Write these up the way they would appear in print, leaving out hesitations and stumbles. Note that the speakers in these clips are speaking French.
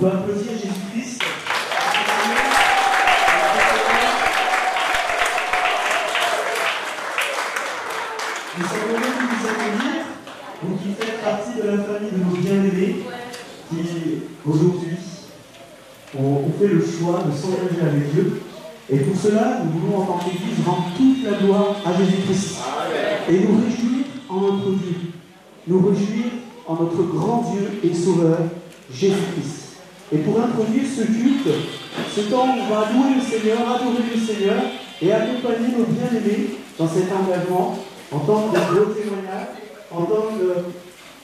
peut applaudir Jésus-Christ. Nous sommes heureux de vous accueillir, vous qui faites partie de la famille de nos bien-aimés, qui aujourd'hui ont fait le choix de s'engager avec Dieu. Et pour cela, nous voulons en tant qu'Église rendre toute la gloire à Jésus-Christ. Et nous réjouir en notre Dieu. Nous réjouir en notre grand Dieu et Sauveur, Jésus-Christ. Et pour introduire ce culte, ce temps où on va louer le Seigneur, adorer le Seigneur et accompagner nos bien-aimés dans cet engagement en tant que beaux témoignages, en tant que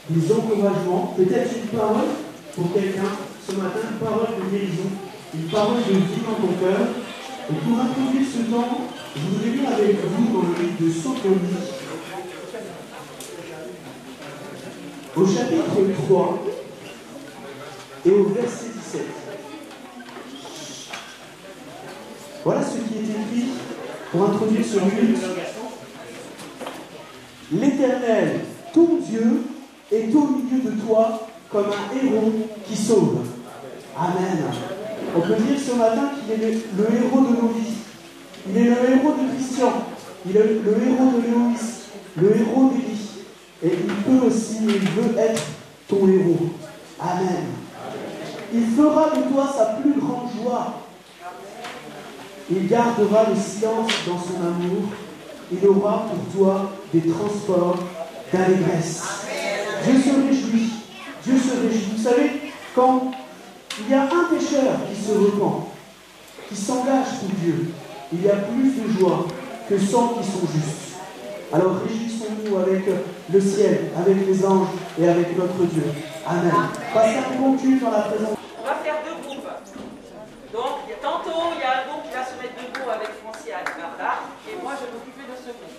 des encouragements, peut-être une parole pour quelqu'un ce matin, une parole de guérison, une parole de vie dans ton cœur. Et pour introduire ce temps, je voudrais lire avec vous dans le livre de Sophronie, au chapitre 3 et au verset 17. Voilà ce qui est écrit pour introduire ce culte. L'Éternel, ton Dieu, est au milieu de toi comme un héros qui sauve. Amen. On peut dire ce matin qu'il est le héros de nos vies. Il est le héros de Christian. Il est le héros de Léonis. Le héros d'Élie. Et il peut aussi, il veut être ton héros. Amen. Il fera de toi sa plus grande joie. Il gardera le silence dans son amour. Il aura pour toi des transports d'allégresse. Dieu se réjouit. Dieu se réjouit. Vous savez, quand il y a un pécheur qui se repent, qui s'engage pour Dieu, il y a plus de joie que 100 qui sont justes. Alors réjouissons-nous avec le ciel, avec les anges et avec notre Dieu. Amen. Passez un bon culte dans la présence. On va faire 2 groupes. Donc, tantôt, il y a un groupe qui va se mettre debout avec Francia et Barbara, et moi, je vais m'occuper de ce groupe.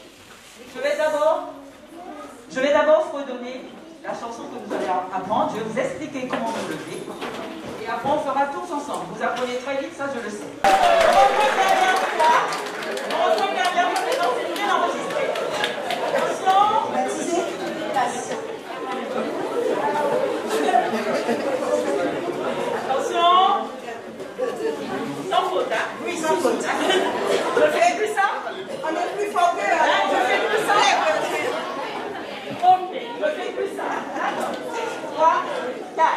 Je vais d'abord fredonner la chanson que vous allez apprendre. Je vais vous expliquer comment vous lever. Et après, on fera tous ensemble. Vous apprenez très vite, ça, je le sais. On reprend derrière moi. On reprend derrière moi. Non, c'est bien enregistré. Attention. Baptisé. Attention. Sans faute, hein? Oui, sans faute. Je fais plus ça? On est plus fort que là. Je fais plus ça. Ok, je fais plus ça. 3, 4.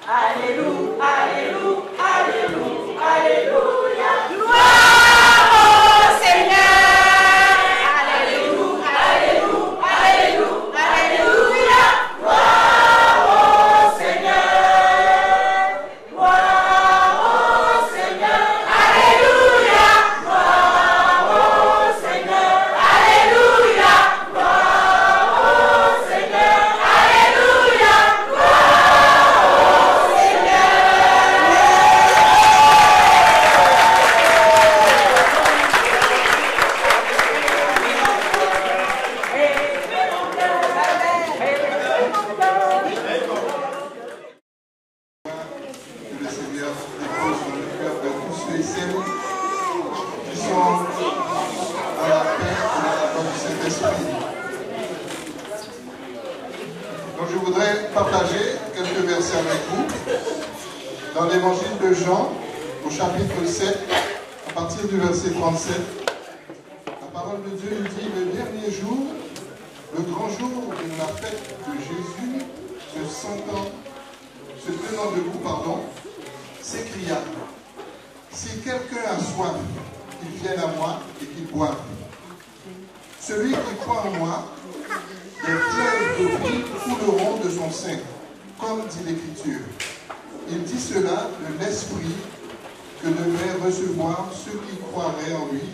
Alléluia, alléluia, alléluia, alléluia. Gloire au Seigneur. Alléluia, alléluia, alléluia, alléluia. Gloire au Seigneur. Gloire au Seigneur. Alléluia. Gloire au Seigneur. Alléluia. Gloire au Seigneur. Alléluia. Que le Seigneur dépose dans le cœur de tous ceux et celles qui sont à la paix et à la voix du Saint-Esprit. Donc je voudrais partager quelques versets avec vous dans l'évangile de Jean, au chapitre 7, à partir du verset 37. La parole de Dieu nous dit: le dernier jour, le grand jour de la fête de Jésus, se tenant debout, s'écria: si quelqu'un a soif, qu'il vienne à moi et qu'il boive. Celui qui croit en moi, des fleuves d'eau vive couleront de son sein, comme dit l'Écriture. Il dit cela de l'Esprit que devaient recevoir ceux qui croiraient en lui,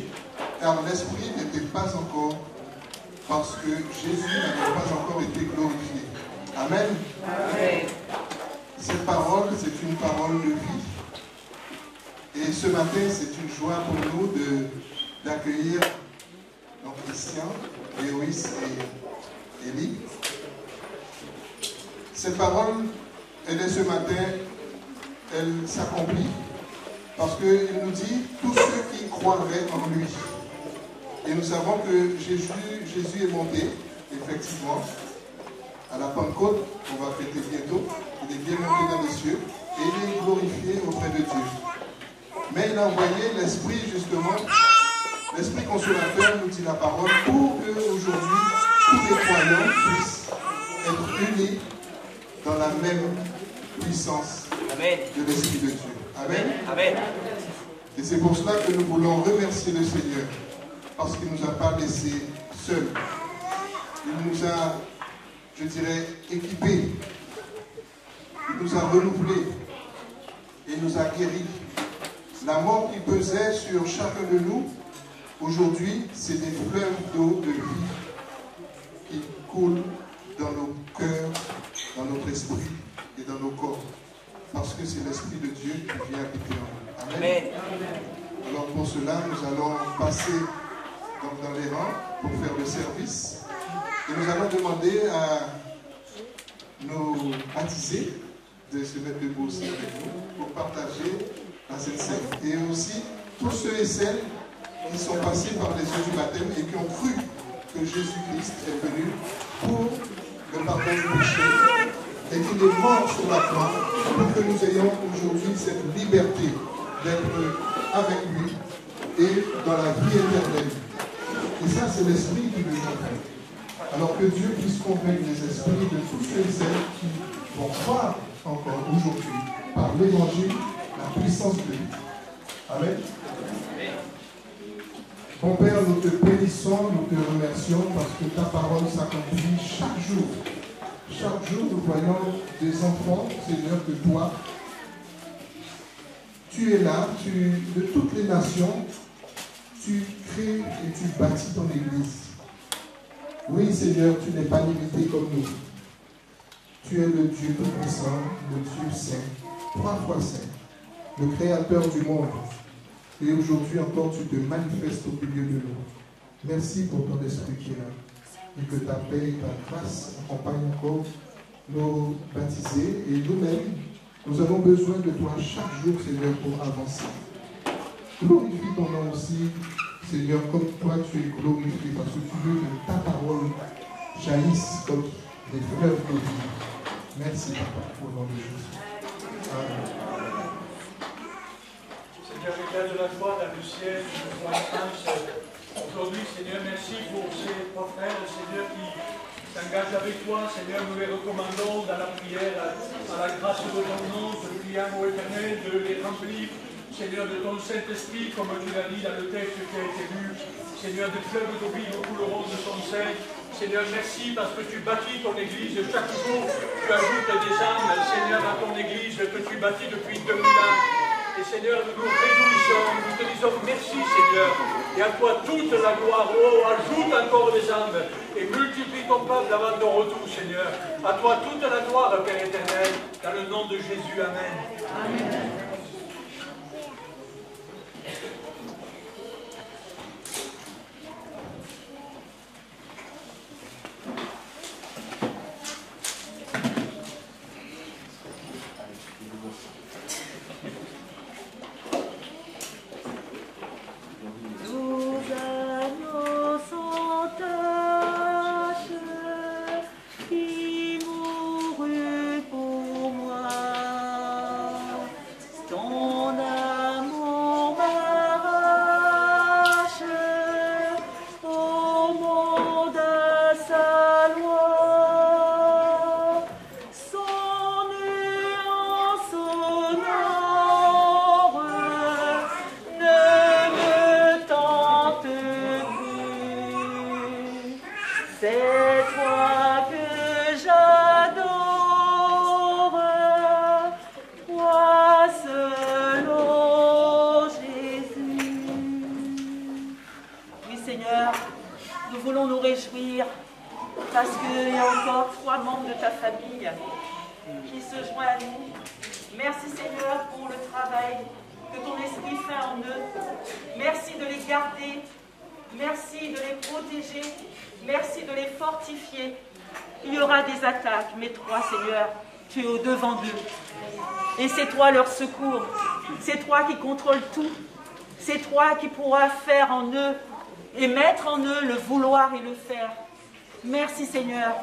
car l'Esprit n'était pas encore, parce que Jésus n'avait pas encore été glorifié. Amen. Amen. Cette parole, c'est une parole de vie. Et ce matin, c'est une joie pour nous d'accueillir nos Christian, Léoïs et Élie. Cette parole, elle est ce matin, elle s'accomplit parce qu'il nous dit tous ceux qui croiraient en lui. Et nous savons que Jésus est monté, effectivement, à la Pentecôte, qu'on va fêter bientôt. Il est bien monté dans les cieux et il est glorifié auprès de Dieu. Mais il a envoyé l'Esprit, justement, l'Esprit consolateur, nous dit la parole, pour que aujourd'hui tous les croyants puissent être unis dans la même puissance de l'Esprit de Dieu. Amen. Amen. Et c'est pour cela que nous voulons remercier le Seigneur, parce qu'il ne nous a pas laissés seuls. Il nous a, je dirais, équipés. Il nous a renouvelés. Il nous a guéris. La mort qui pesait sur chacun de nous, aujourd'hui, c'est des fleuves d'eau de vie qui coulent dans nos cœurs, dans notre esprit et dans nos corps. Parce que c'est l'Esprit de Dieu qui vient habiter en nous. Amen. Alors pour cela, nous allons passer donc dans les rangs pour faire le service. Et nous allons demander à nos baptisés de se mettre debout aussi avec nous pour partager la Sainte Seine. Et aussi tous ceux et celles qui sont passés par les eaux du baptême et qui ont cru que Jésus-Christ est venu pour le pardon du péché et qu'il est mort sur la croix pour que nous ayons aujourd'hui cette liberté d'être avec lui et dans la vie éternelle. Et ça, c'est l'Esprit qui nous convainc. Alors que Dieu puisse convaincre les esprits de tous ceux et celles qui vont croire encore aujourd'hui par l'Évangile la puissance de Dieu. Amen. Mon Père, nous te bénissons, nous te remercions parce que ta parole s'accomplit chaque jour. Chaque jour, nous voyons des enfants, Seigneur, que toi, tu es là, de toutes les nations, tu crées et tu bâtis ton Église. Oui, Seigneur, tu n'es pas limité comme nous. Tu es le Dieu tout-puissant, le Dieu saint, 3 fois saint, le Créateur du monde. Et aujourd'hui encore, tu te manifestes au milieu de nous. Merci pour ton esprit qui est là. Et que ta paix et ta grâce accompagnent encore nos baptisés et nous-mêmes. Nous avons besoin de toi chaque jour, Seigneur, pour avancer. Glorifie ton nom aussi, Seigneur, comme toi tu es glorifié, parce que tu veux que ta parole jaillisse comme des fleuves de vie. Merci, Papa, au nom de Jésus. Amen. Seigneur, l'état de la foi dans le ciel, nous voyons aujourd'hui, Seigneur, merci pour ces trois frères, Seigneur, qui s'engagent avec toi. Seigneur, nous les recommandons dans la prière à la grâce de ton nom, de prier au Éternel, de les remplir, Seigneur, de ton Saint-Esprit, comme tu l'as dit dans le texte qui a été lu. Seigneur, des fleuves d'eau vive couleront de ton sein. Seigneur, merci parce que tu bâtis ton Église. Chaque jour, tu ajoutes des âmes, Seigneur, à ton Église que tu bâtis depuis 2000 ans. Et Seigneur, nous nous réjouissons, nous te disons merci, Seigneur. Et à toi toute la gloire. Oh, ajoute encore des âmes et multiplie ton peuple avant ton retour, Seigneur. À toi toute la gloire, Père éternel, dans le nom de Jésus. Amen. Amen. Parce qu'il y a encore 3 membres de ta famille qui se joignent à nous. Merci Seigneur pour le travail que ton esprit fait en eux. Merci de les garder. Merci de les protéger. Merci de les fortifier. Il y aura des attaques, mais toi Seigneur, tu es au-devant d'eux. Et c'est toi leur secours. C'est toi qui contrôles tout. C'est toi qui pourras faire en eux et mettre en eux le vouloir et le faire. Merci Seigneur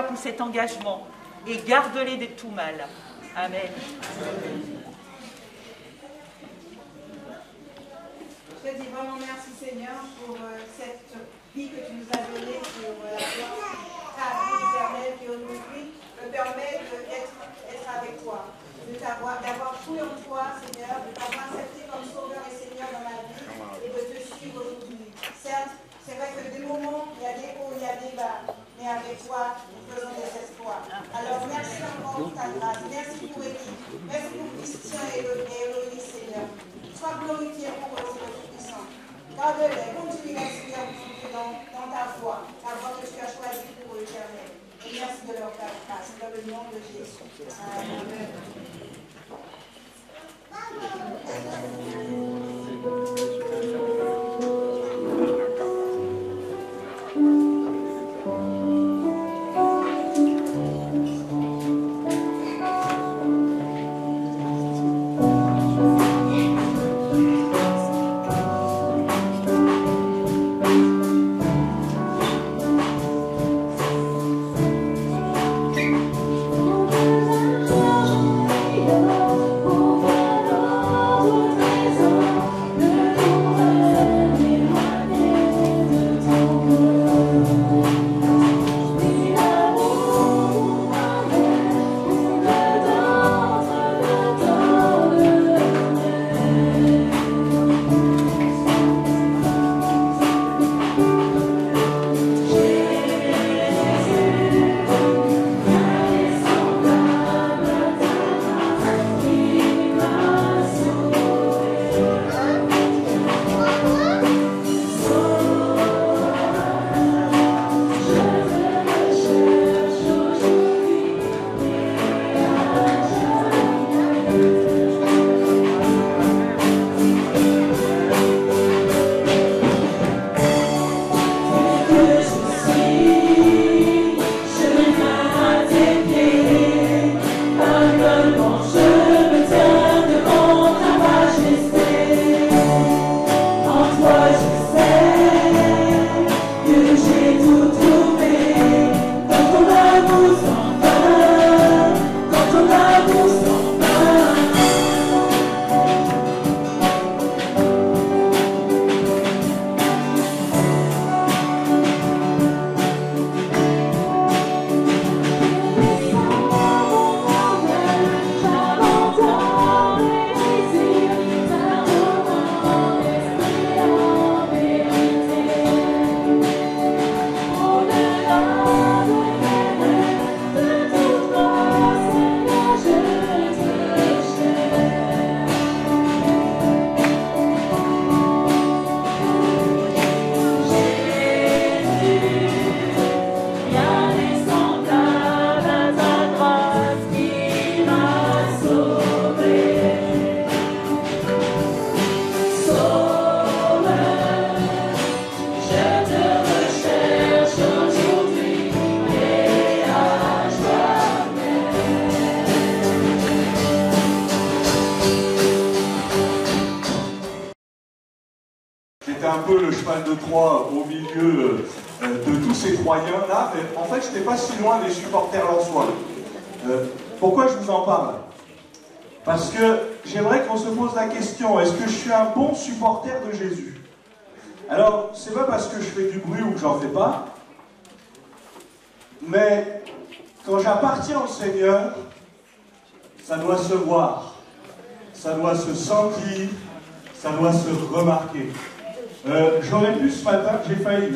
pour cet engagement et garde-les de tout mal. Amen. Je te dis vraiment merci Seigneur pour cette vie que tu nous as donnée, pour la ta vie éternelle qui aujourd'hui me permet d'être avec toi, d'avoir cru en toi Seigneur, de t'avoir accepté comme sauveur et Seigneur dans ma vie et de te suivre aujourd'hui. Certes, c'est vrai que des moments, il y a des hauts, il y a des bas, mais avec toi, nous faisons des exploits. Alors merci encore pour ta grâce, merci pour Élie, merci pour Christian et Eloïse, Seigneur. Sois glorifié pour eux, Seigneur Tout-Puissant. Garde-les, continue d'inspirer dans ta voie, la voie que tu as choisie pour l'Éternel. Et merci de leur grâce, dans le nom de Jésus. Amen. Yeah. peu le cheval de Troie au milieu de tous ces Troyens-là, mais en fait, je n'étais pas si loin des supporters lensois. Pourquoi je vous en parle? Parce que j'aimerais qu'on se pose la question, est-ce que je suis un bon supporter de Jésus? Alors, c'est pas parce que je fais du bruit ou que j'en fais pas, mais quand j'appartiens au Seigneur, ça doit se voir, ça doit se sentir, ça doit se remarquer. J'aurais pu ce matin, j'ai failli,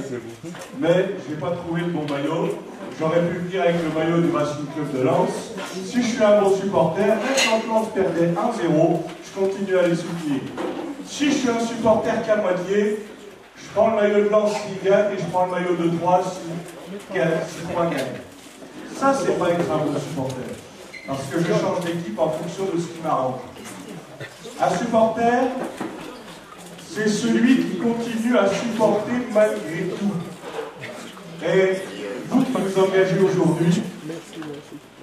mais je n'ai pas trouvé le bon maillot. J'aurais pu venir avec le maillot du Racing Club de Lens. Si je suis un bon supporter, même quand Lens perdait 1-0, je continue à les soutenir. Si je suis un supporter qu'à moitié, je prends le maillot de Lens s'il gagne et je prends le maillot de Troyes si Troyes gagne. Ça, c'est pas être un bon supporter. Parce que je change d'équipe en fonction de ce qui m'arrange. Un supporter, c'est celui qui continue à supporter malgré tout. Et vous qui vous engagez aujourd'hui,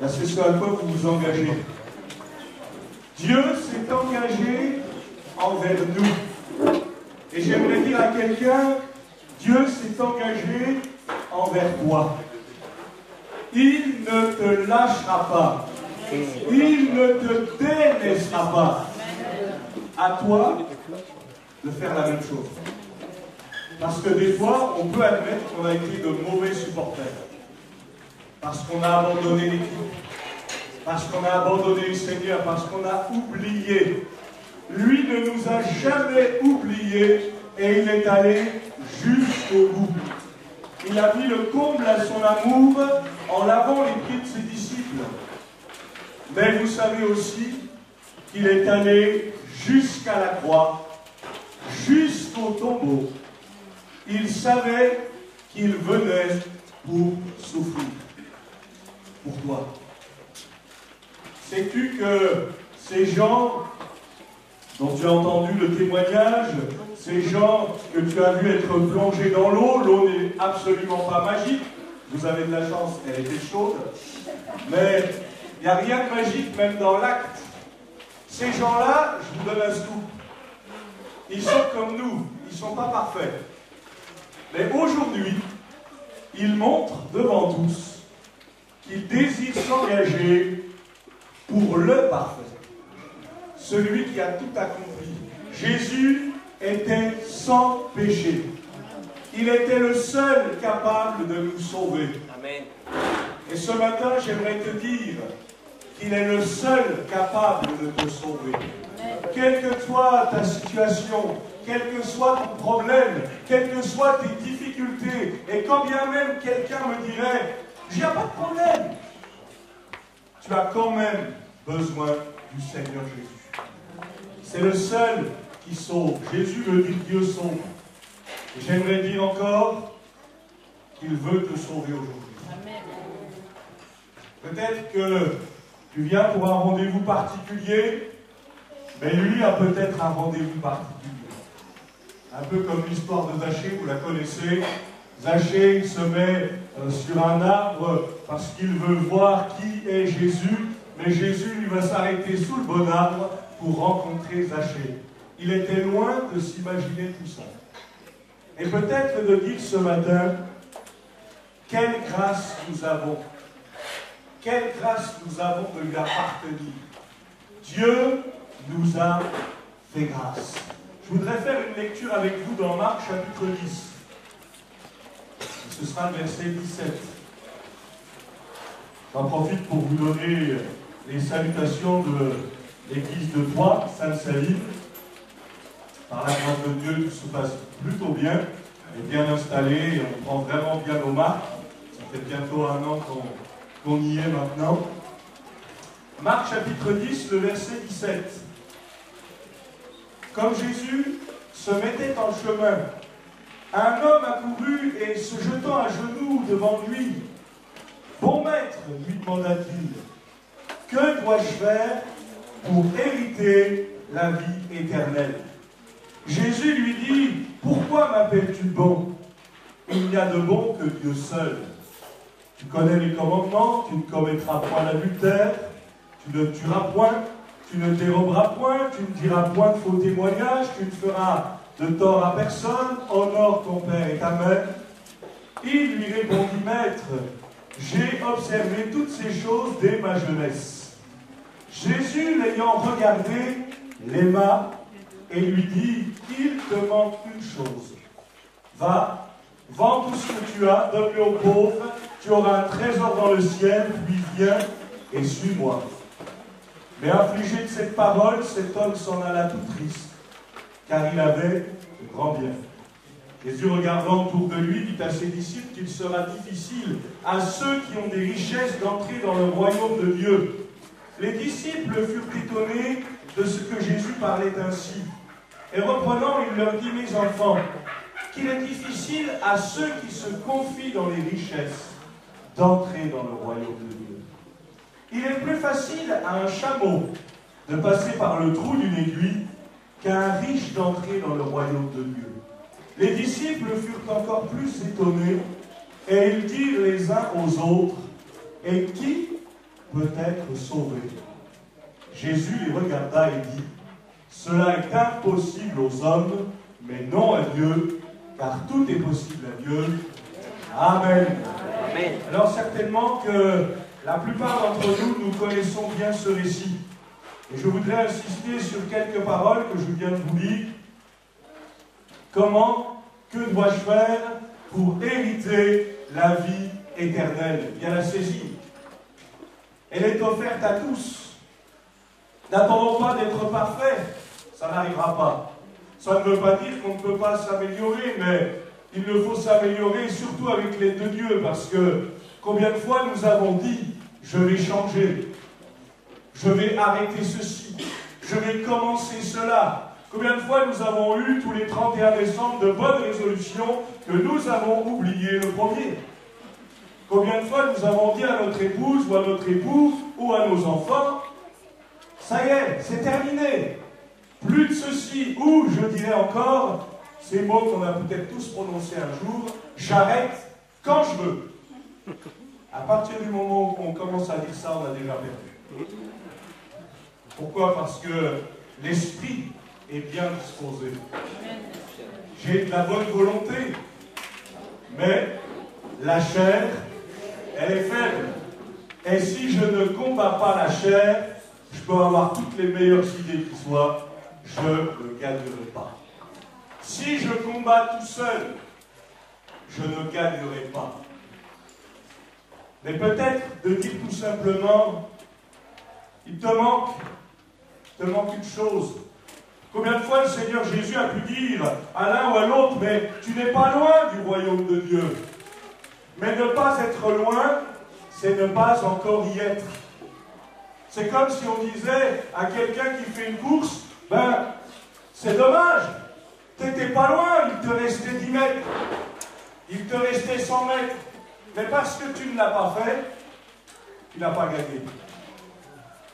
c'est ce à quoi vous vous engagez. Dieu s'est engagé envers nous. Et j'aimerais dire à quelqu'un, Dieu s'est engagé envers toi. Il ne te lâchera pas. Il ne te délaissera pas. À toi de faire la même chose. Parce que des fois, on peut admettre qu'on a été de mauvais supporters. Parce qu'on a abandonné l'équipe. Parce qu'on a abandonné le Seigneur. Parce qu'on a oublié. Lui ne nous a jamais oubliés et il est allé jusqu'au bout. Il a mis le comble à son amour en lavant les pieds de ses disciples. Mais vous savez aussi qu'il est allé jusqu'à la croix, jusqu'au tombeau. Il savait qu'il venait pour souffrir. Pour toi. Sais-tu que ces gens dont tu as entendu le témoignage, ces gens que tu as vus être plongés dans l'eau n'est absolument pas magique. Vous avez de la chance, elle était chaude. Mais il n'y a rien de magique, même dans l'acte. Ces gens-là, je vous donne un scoop. Ils sont comme nous, ils ne sont pas parfaits. Mais aujourd'hui, ils montrent devant tous qu'ils désirent s'engager pour le parfait. Celui qui a tout accompli. Jésus était sans péché. Il était le seul capable de nous sauver. Amen. Et ce matin, j'aimerais te dire qu'il est le seul capable de te sauver. Quelle que soit ta situation, quel que soit ton problème, quelles que soient tes difficultés, et quand bien même quelqu'un me dirait « il n'y a pas de problème », tu as quand même besoin du Seigneur Jésus. C'est le seul qui sauve. Jésus veut dire Dieu sauve. Et j'aimerais dire encore qu'il veut te sauver aujourd'hui. Peut-être que tu viens pour un rendez-vous particulier, mais lui a peut-être un rendez-vous particulier. Un peu comme l'histoire de Zachée, vous la connaissez. Zachée, il se met sur un arbre parce qu'il veut voir qui est Jésus, mais Jésus lui va s'arrêter sous le bon arbre pour rencontrer Zachée. Il était loin de s'imaginer tout ça. Et peut-être de dire ce matin, quelle grâce nous avons. Quelle grâce nous avons de lui appartenir. Dieu nous a fait grâce. Je voudrais faire une lecture avec vous dans Marc chapitre 10. Ce sera le verset 17. J'en profite pour vous donner les salutations de l'église de Troyes, Sainte-Saline. Par la grâce de Dieu, tout se passe plutôt bien. On est bien installé et on prend vraiment bien nos marques. Ça fait bientôt 1 an qu'on y est maintenant. Marc chapitre 10, le verset 17. Comme Jésus se mettait en chemin, un homme accourut et se jetant à genoux devant lui. « Bon maître, lui demanda-t-il, que dois-je faire pour hériter la vie éternelle ?» Jésus lui dit, « Pourquoi m'appelles-tu bon? Il n'y a de bon que Dieu seul. Tu connais les commandements, tu ne commettras point l'adultère, tu ne tueras point, tu ne déroberas point, tu ne diras point de faux témoignages, tu ne feras de tort à personne, honore ton père et ta mère. Il lui répondit, Maître, j'ai observé toutes ces choses dès ma jeunesse. Jésus, l'ayant regardé, l'aima et lui dit, il te manque une chose. Va, vends tout ce que tu as, donne-le aux pauvres, tu auras un trésor dans le ciel, puis viens et suis-moi. Mais affligé de cette parole, cet homme s'en alla tout triste, car il avait de grands biens. Jésus, regardant autour de lui, dit à ses disciples qu'il sera difficile à ceux qui ont des richesses d'entrer dans le royaume de Dieu. Les disciples furent étonnés de ce que Jésus parlait ainsi. Et reprenant, il leur dit, mes enfants, qu'il est difficile à ceux qui se confient dans les richesses d'entrer dans le royaume de Dieu. Il est plus facile à un chameau de passer par le trou d'une aiguille qu'à un riche d'entrer dans le royaume de Dieu. Les disciples furent encore plus étonnés et ils dirent les uns aux autres, et qui peut être sauvé? Jésus les regarda et dit, cela est impossible aux hommes, mais non à Dieu, car tout est possible à Dieu. Amen. Amen. Alors certainement que la plupart d'entre nous, nous connaissons bien ce récit. Et je voudrais insister sur quelques paroles que je viens de vous lire. Comment, que dois-je faire pour hériter la vie éternelle? Bien la saisir. Elle est offerte à tous. N'attendons pas d'être parfaits, ça n'arrivera pas. Ça ne veut pas dire qu'on ne peut pas s'améliorer, mais il ne faut s'améliorer surtout avec l'aide de Dieu, parce que combien de fois nous avons dit, je vais changer, je vais arrêter ceci, je vais commencer cela. Combien de fois nous avons eu tous les 31 décembre de bonnes résolutions que nous avons oublié le premier? Combien de fois nous avons dit à notre épouse ou à notre époux ou à nos enfants, ça y est, c'est terminé, plus de ceci, ou je dirais encore, ces mots qu'on a peut-être tous prononcés un jour, j'arrête quand je veux. À partir du moment où on commence à dire ça, on a déjà perdu. Pourquoi? Parce que l'esprit est bien disposé. J'ai de la bonne volonté, mais la chair, elle est faible. Et si je ne combats pas la chair, je peux avoir toutes les meilleures idées qui soient, je ne gagnerai pas. Si je combats tout seul, je ne gagnerai pas. Mais peut-être de dire tout simplement, il te manque une chose. Combien de fois le Seigneur Jésus a pu dire à l'un ou à l'autre, mais tu n'es pas loin du royaume de Dieu. Mais ne pas être loin, c'est ne pas encore y être. C'est comme si on disait à quelqu'un qui fait une course, ben, c'est dommage, tu n'étais pas loin, il te restait 10 mètres, il te restait 100 mètres. Mais parce que tu ne l'as pas fait, tu n'as pas gagné.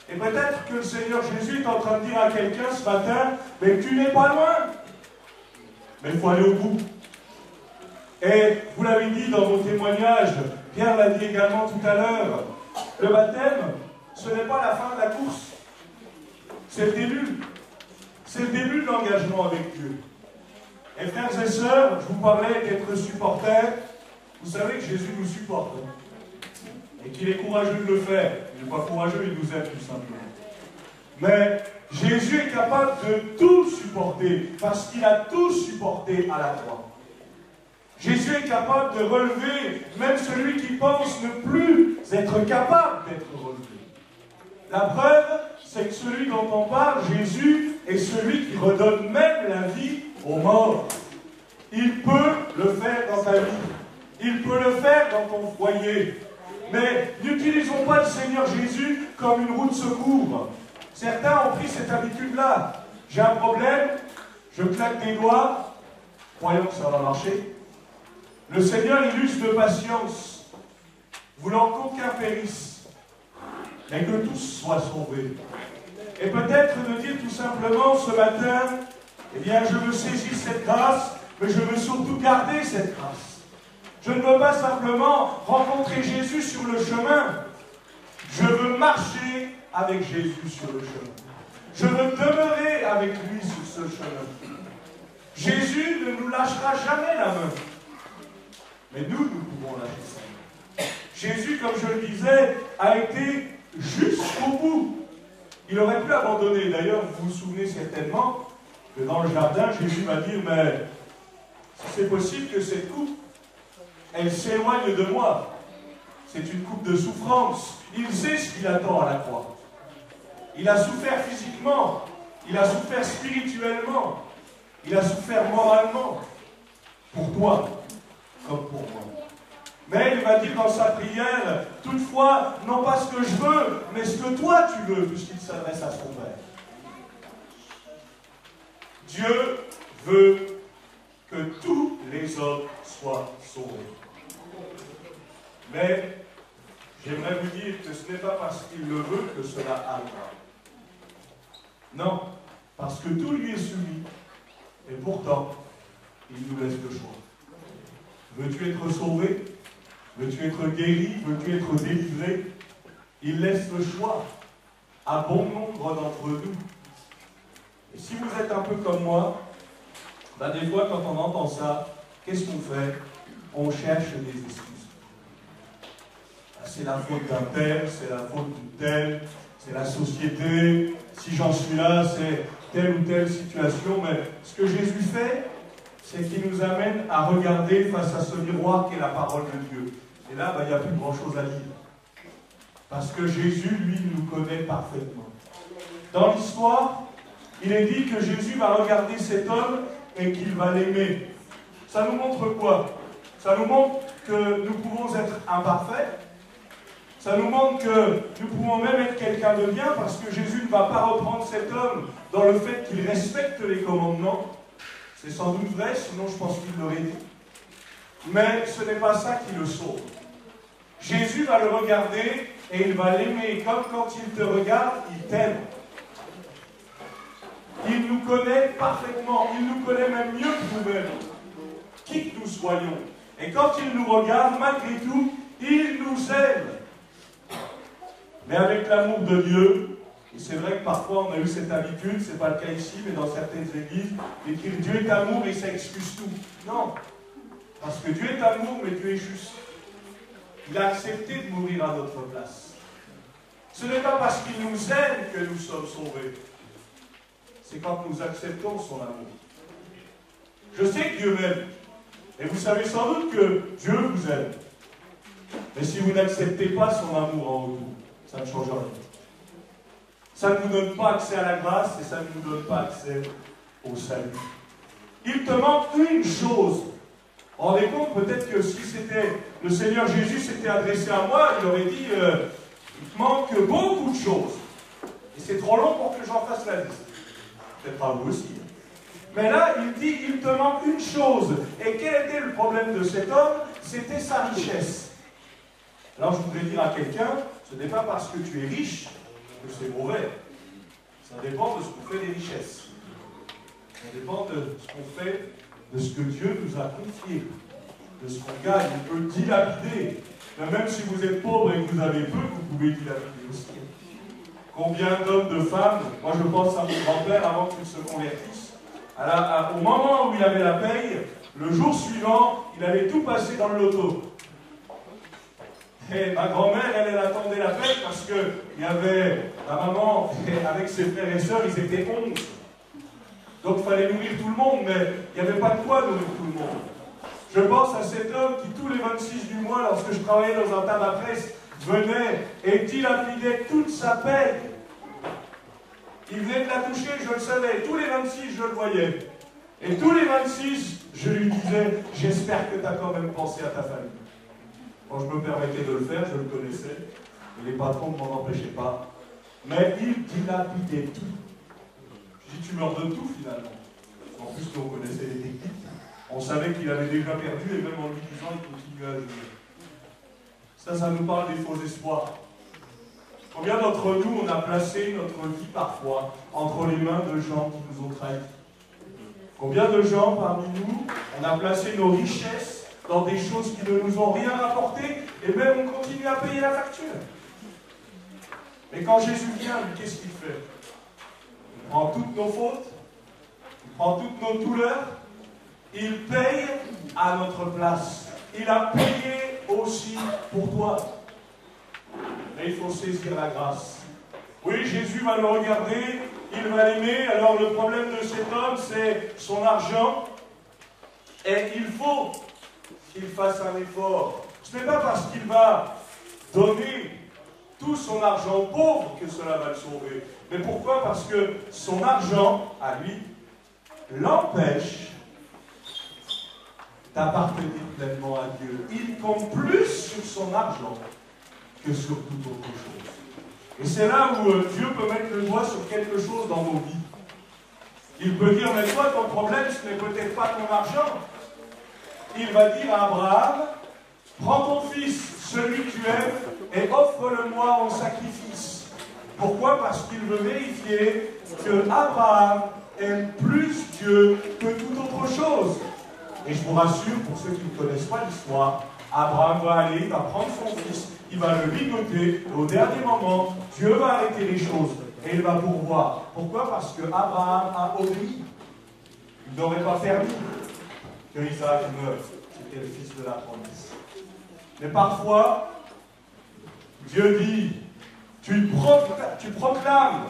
Et peut-être que le Seigneur Jésus est en train de dire à quelqu'un ce matin, mais tu n'es pas loin. Mais il faut aller au bout. Et vous l'avez dit dans vos témoignages, Pierre l'a dit également tout à l'heure, le baptême, ce n'est pas la fin de la course. C'est le début. C'est le début de l'engagement avec Dieu. Et frères et sœurs, je vous parlais d'être supporter. Vous savez que Jésus nous supporte. Et qu'il est courageux de le faire. Il n'est pas courageux, il nous aime tout simplement. Mais Jésus est capable de tout supporter, parce qu'il a tout supporté à la croix. Jésus est capable de relever même celui qui pense ne plus être capable d'être relevé. La preuve, c'est que celui dont on parle, Jésus, est celui qui redonne même la vie aux morts. Il peut le faire dans ta vie. Il peut le faire dans ton foyer. Mais n'utilisons pas le Seigneur Jésus comme une roue de secours. Certains ont pris cette habitude-là. J'ai un problème, je claque des doigts, croyant que ça va marcher. Le Seigneur il use de patience, voulant qu'aucun périsse, mais que tous soient sauvés. Et peut-être de dire tout simplement ce matin, eh bien je veux saisir cette grâce, mais je veux surtout garder cette grâce. Je ne veux pas simplement rencontrer Jésus sur le chemin. Je veux marcher avec Jésus sur le chemin. Je veux demeurer avec lui sur ce chemin. Jésus ne nous lâchera jamais la main. Mais nous pouvons lâcher sa main. Jésus, comme je le disais, a été jusqu'au bout. Il aurait pu abandonner. D'ailleurs, vous vous souvenez certainement que dans le jardin, Jésus va dire, mais si c'est possible que cette coupe, elle s'éloigne de moi. C'est une coupe de souffrance. Il sait ce qu'il attend à la croix. Il a souffert physiquement. Il a souffert spirituellement. Il a souffert moralement. Pour toi, comme pour moi. Mais il va dire dans sa prière, toutefois, non pas ce que je veux, mais ce que toi tu veux, puisqu'il s'adresse à son Père. Dieu veut que tous les hommes soient sauvés. Mais j'aimerais vous dire que ce n'est pas parce qu'il le veut que cela arrivera. Non, parce que tout lui est soumis, et pourtant, il nous laisse le choix. Veux-tu être sauvé? Veux-tu être guéri? Veux-tu être délivré? Il laisse le choix à bon nombre d'entre nous. Et si vous êtes un peu comme moi, ben des fois quand on entend ça, qu'est-ce qu'on fait? On cherche des excuses. C'est la faute d'un tel, c'est la faute d'une telle, c'est la société, si j'en suis là, c'est telle ou telle situation. Mais ce que Jésus fait, c'est qu'il nous amène à regarder face à ce miroir qu'est la parole de Dieu. Et là, il n'y a plus grand-chose à dire. Parce que Jésus, lui, nous connaît parfaitement. Dans l'histoire, il est dit que Jésus va regarder cet homme et qu'il va l'aimer. Ça nous montre quoi? Ça nous montre que nous pouvons être imparfaits. Ça nous montre que nous pouvons même être quelqu'un de bien, parce que Jésus ne va pas reprendre cet homme dans le fait qu'il respecte les commandements. C'est sans doute vrai, sinon je pense qu'il l'aurait dit. Mais ce n'est pas ça qui le sauve. Jésus va le regarder et il va l'aimer. Comme quand il te regarde, il t'aime. Il nous connaît parfaitement. Il nous connaît même mieux que nous-mêmes. Qui que nous soyons. Et quand il nous regarde, malgré tout, il nous aime. Mais avec l'amour de Dieu, et c'est vrai que parfois on a eu cette habitude, c'est pas le cas ici, mais dans certaines églises, d'écrire Dieu est amour et ça excuse tout. Non. Parce que Dieu est amour, mais Dieu est juste. Il a accepté de mourir à notre place. Ce n'est pas parce qu'il nous aime que nous sommes sauvés. C'est quand nous acceptons son amour. Je sais que Dieu m'aime. Et vous savez sans doute que Dieu vous aime. Mais si vous n'acceptez pas son amour en vous, ça ne change rien. Ça ne vous donne pas accès à la grâce et ça ne vous donne pas accès au salut. Il te manque une chose. Rendez compte, peut-être que si c'était le Seigneur Jésus s'était adressé à moi, il aurait dit il te manque beaucoup de choses. Et c'est trop long pour que j'en fasse la liste. Peut-être à vous aussi. Mais là, il dit il te manque une chose. Et quel était le problème de cet homme? C'était sa richesse. Alors je voudrais dire à quelqu'un, ce n'est pas parce que tu es riche que c'est mauvais. Ça dépend de ce qu'on fait des richesses. Ça dépend de ce qu'on fait, de ce que Dieu nous a confié, de ce qu'on gagne. On peut dilapider. Mais même si vous êtes pauvre et que vous avez peu, vous pouvez dilapider aussi. Combien d'hommes, de femmes, moi je pense à mon grand-père avant qu'il se convertisse, au moment où il avait la paye, le jour suivant, il allait tout passer dans le loto. Et ma grand-mère, elle attendait la paix parce qu'il y avait ma maman avec ses frères et sœurs, ils étaient 11. Donc il fallait nourrir tout le monde, mais il n'y avait pas de quoi nourrir tout le monde. Je pense à cet homme qui, tous les 26 du mois, lorsque je travaillais dans un tabac-presse, venait et dilapidait toute sa paix. Il venait de la toucher, je le savais. Tous les 26, je le voyais. Et tous les 26, je lui disais, j'espère que tu as quand même pensé à ta famille. Quand je me permettais de le faire, je le connaissais, et les patrons ne m'en empêchaient pas. Mais il dilapidait tout. Je dis, tu meurs de tout finalement. En plus, on connaissait les techniques. On savait qu'il avait déjà perdu, et même en lui disant, il continuait à jouer. Ça nous parle des faux espoirs. Combien d'entre nous, on a placé notre vie parfois entre les mains de gens qui nous ont trahis? Combien de gens parmi nous, on a placé nos richesses dans des choses qui ne nous ont rien rapporté, et même on continue à payer la facture. Mais quand Jésus vient, lui, qu'est-ce qu'il fait? Il prend toutes nos fautes, il prend toutes nos douleurs, Il paye à notre place. Il a payé aussi pour toi. Mais il faut saisir la grâce. Oui, Jésus va le regarder, il va l'aimer. Alors le problème de cet homme, c'est son argent. Et il faut qu'il fasse un effort. Ce n'est pas parce qu'il va donner tout son argent aux pauvres que cela va le sauver. Mais pourquoi? Parce que son argent, à lui, l'empêche d'appartenir pleinement à Dieu. Il compte plus sur son argent que sur toute autre chose. Et c'est là où Dieu peut mettre le doigt sur quelque chose dans nos vies. Il peut dire, mais toi, ton problème, ce n'est peut-être pas ton argent. Il va dire à Abraham, prends ton fils, celui que tu aimes, et offre-le-moi en sacrifice. Pourquoi? Parce qu'il veut vérifier que Abraham aime plus Dieu que toute autre chose. Et je vous rassure, pour ceux qui ne connaissent pas l'histoire, Abraham va aller, il va prendre son fils, il va le ligoter, et au dernier moment, Dieu va arrêter les choses, et il va pourvoir. Pourquoi? Parce que Abraham a obéi. Il n'aurait pas permis que Isaac meure. C'était le fils de la promesse. Mais parfois, Dieu dit, tu proclames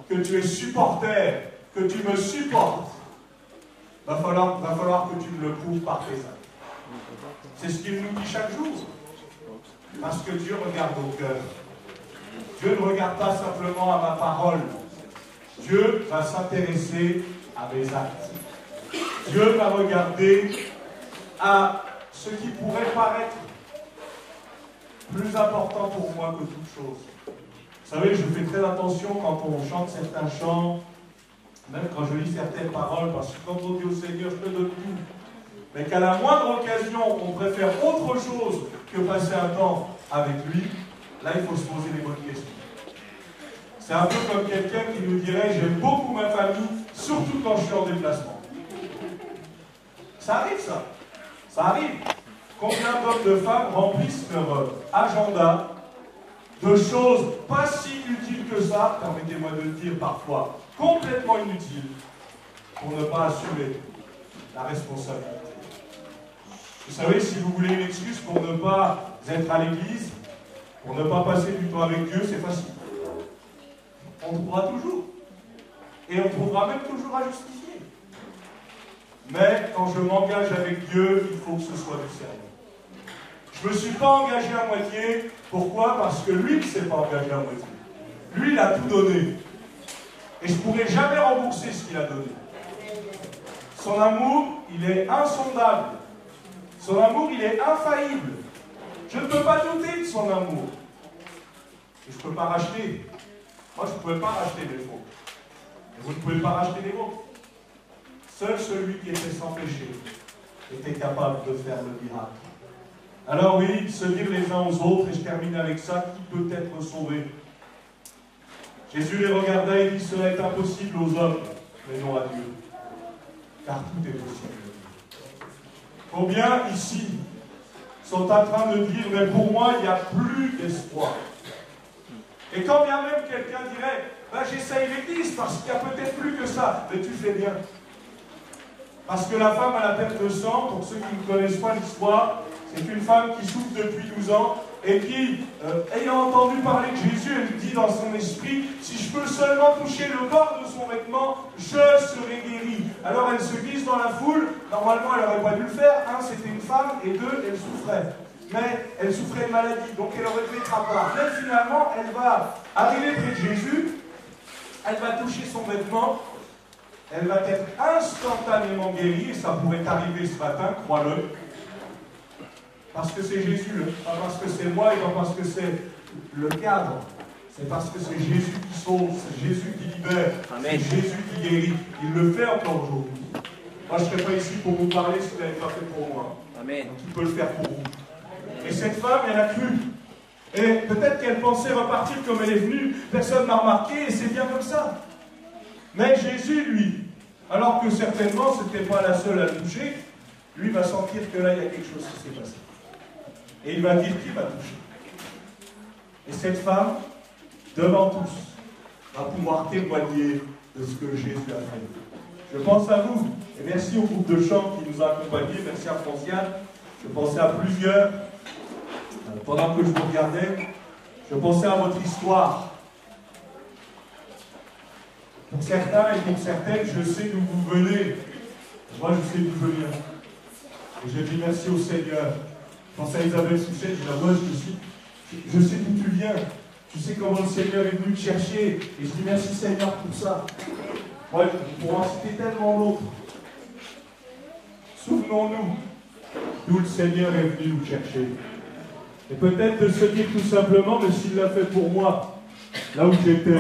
que tu es supporter, que tu me supportes. Va falloir que tu me le prouves par tes actes. C'est ce qu'il nous dit chaque jour. Parce que Dieu regarde au cœur. Dieu ne regarde pas simplement à ma parole. Dieu va s'intéresser à mes actes. Dieu va regarder à ce qui pourrait paraître plus important pour moi que toute chose. Vous savez, je fais très attention quand on chante certains chants, même quand je lis certaines paroles, parce que quand on dit au Seigneur, je te donne tout, mais qu'à la moindre occasion, on préfère autre chose que passer un temps avec lui, là, il faut se poser les bonnes questions. C'est un peu comme quelqu'un qui nous dirait, j'aime beaucoup ma famille, surtout quand je suis en déplacement. Ça arrive, ça. Ça arrive. Combien d'hommes, de femmes remplissent leur agenda de choses pas si utiles que ça, permettez-moi de le dire parfois, complètement inutiles, pour ne pas assumer la responsabilité. Vous savez, si vous voulez une excuse pour ne pas être à l'église, pour ne pas passer du temps avec Dieu, c'est facile. On trouvera toujours. Et on trouvera même toujours à justifier. Mais quand je m'engage avec Dieu, il faut que ce soit du sérieux. Je ne me suis pas engagé à moitié. Pourquoi? Parce que lui ne s'est pas engagé à moitié. Lui, il a tout donné. Et je ne pourrai jamais rembourser ce qu'il a donné. Son amour, il est insondable. Son amour, il est infaillible. Je ne peux pas douter de son amour. Et je ne peux pas racheter. Moi, je ne pouvais pas racheter mes fautes. Et vous ne pouvez pas racheter les vôtres. Seul celui qui était sans péché était capable de faire le miracle. Alors oui, se dire les uns aux autres, et je termine avec ça, qui peut être sauvé? Jésus les regarda et dit, cela est impossible aux hommes, mais non à Dieu. Car tout est possible. Combien ici sont en train de dire, mais pour moi, il n'y a plus d'espoir. Et quand bien même quelqu'un dirait, ben, j'essaye l'église parce qu'il y a peut-être plus que ça, mais tu fais bien. Parce que la femme à la perte de sang, pour ceux qui ne connaissent pas l'histoire, c'est une femme qui souffre depuis 12 ans et qui, ayant entendu parler de Jésus, elle dit dans son esprit, si je peux seulement toucher le bord de son vêtement, je serai guérie. Alors elle se glisse dans la foule, normalement elle n'aurait pas dû le faire, un, c'était une femme, et deux, elle souffrait. Mais elle souffrait de maladie, donc elle aurait pu être à part. Mais finalement, elle va arriver près de Jésus, elle va toucher son vêtement, elle va être instantanément guérie, et ça pourrait arriver ce matin, crois-le. Parce que c'est Jésus, pas parce que c'est moi et pas parce que c'est le cadre. C'est parce que c'est Jésus qui sauve, c'est Jésus qui libère, c'est Jésus qui guérit. Il le fait encore aujourd'hui. Moi, je ne serais pas ici pour vous parler si vous n'avez pas fait pour moi. Amen. Donc, il peut le faire pour vous. Et cette femme, elle a cru. Et peut-être qu'elle pensait repartir comme elle est venue, personne n'a remarqué, et c'est bien comme ça. Mais Jésus, lui, alors que certainement, ce n'était pas la seule à le toucher, lui va sentir que là, il y a quelque chose qui s'est passé. Et il va dire qui m'a touché. Et cette femme, devant tous, va pouvoir témoigner de ce que Jésus a fait. Je pense à vous. Et merci au groupe de chant qui nous a accompagnés. Merci à Franciane. Je pensais à plusieurs. Pendant que je vous regardais, je pensais à votre histoire. Pour certains et pour certaines, je sais d'où vous venez. Moi, je sais d'où je viens. Et je dis merci au Seigneur. Je pense à Isabelle Souchet, je dis moi, je sais d'où tu viens. Tu sais comment le Seigneur est venu te chercher. Et je dis merci Seigneur pour ça. Moi, pour en citer tellement d'autres. Souvenons-nous d'où le Seigneur est venu nous chercher. Et peut-être de se dire tout simplement, mais s'il l'a fait pour moi, là où j'étais,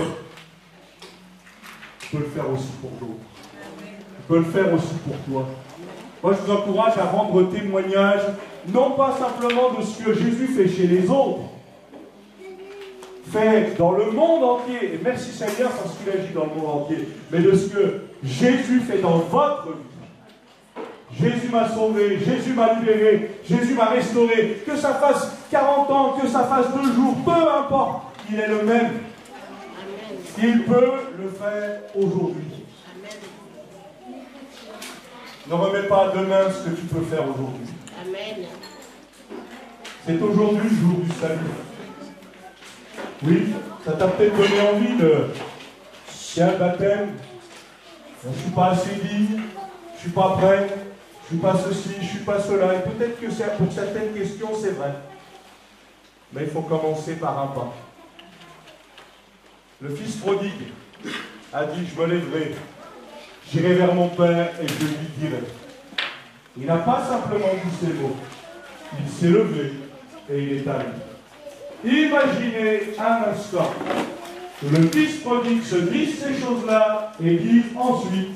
je peux le faire aussi pour d'autres. Je peux le faire aussi pour toi. Moi, je vous encourage à rendre témoignage, non pas simplement de ce que Jésus fait chez les autres, fait dans le monde entier, et merci Seigneur parce qu'il agit dans le monde entier, mais de ce que Jésus fait dans votre vie. Jésus m'a sauvé, Jésus m'a libéré, Jésus m'a restauré, que ça fasse 40 ans, que ça fasse 2 jours, peu importe, il est le même. Il peut le faire aujourd'hui. Ne remets pas à demain ce que tu peux faire aujourd'hui. Amen. C'est aujourd'hui le jour du salut. Oui, ça t'a peut-être donné envie de... Tiens, baptême, je ne suis pas assez digne, je ne suis pas prêt, je ne suis pas ceci, je ne suis pas cela. Et peut-être que pour certaines questions, c'est vrai. Mais il faut commencer par un pas. Le fils prodigue a dit, je me lèverai, j'irai vers mon père et je lui dirai. Il n'a pas simplement dit ces mots. Il s'est levé et il est allé. Imaginez un instant que le fils prodigue se dise ces choses-là et dise ensuite,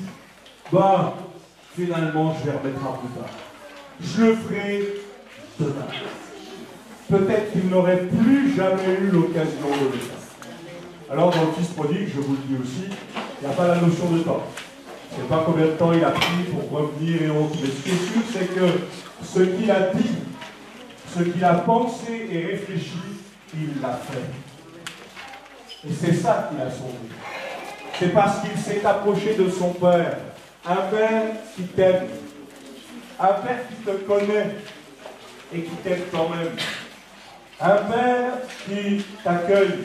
finalement je vais remettre à plus tard. Je le ferai demain. Peut-être qu'il n'aurait plus jamais eu l'occasion de le faire. Alors dans le fils prodigue, je vous le dis aussi, il n'y a pas la notion de temps. Je ne sais pas combien de temps il a pris pour revenir et autres. Mais ce qui est sûr, c'est que ce qu'il a dit, ce qu'il a pensé et réfléchi, il l'a fait. Et c'est ça qui l'a sauvé. C'est parce qu'il s'est approché de son Père. Un Père qui t'aime. Un Père qui te connaît et qui t'aime quand même. Un Père qui t'accueille.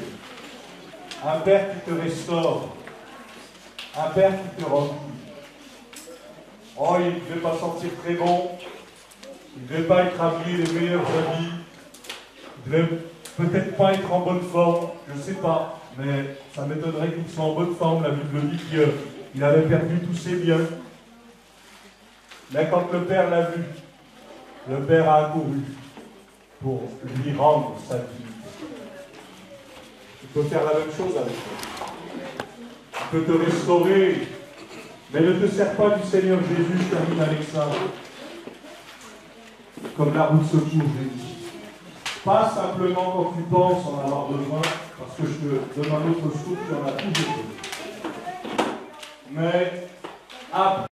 Un Père qui te restaure. Un Père qui te remplit. Oh, il ne devait pas sentir très bon. Il ne devait pas être habillé les meilleurs habits. Il ne devait peut-être pas être en bonne forme. Je ne sais pas. Mais ça m'étonnerait qu'il soit en bonne forme. La Bible dit qu'il avait perdu tous ses biens. Mais quand le Père l'a vu, le Père a accouru pour lui rendre sa vie. Tu peux faire la même chose avec toi. Tu peux te restaurer. Mais ne te sers pas du Seigneur Jésus, je termine avec ça. Comme la roue de secours, j'ai dit. Pas simplement quand tu penses en avoir besoin, parce que je te donne un autre souffle, tu en as toujours besoin. Mais après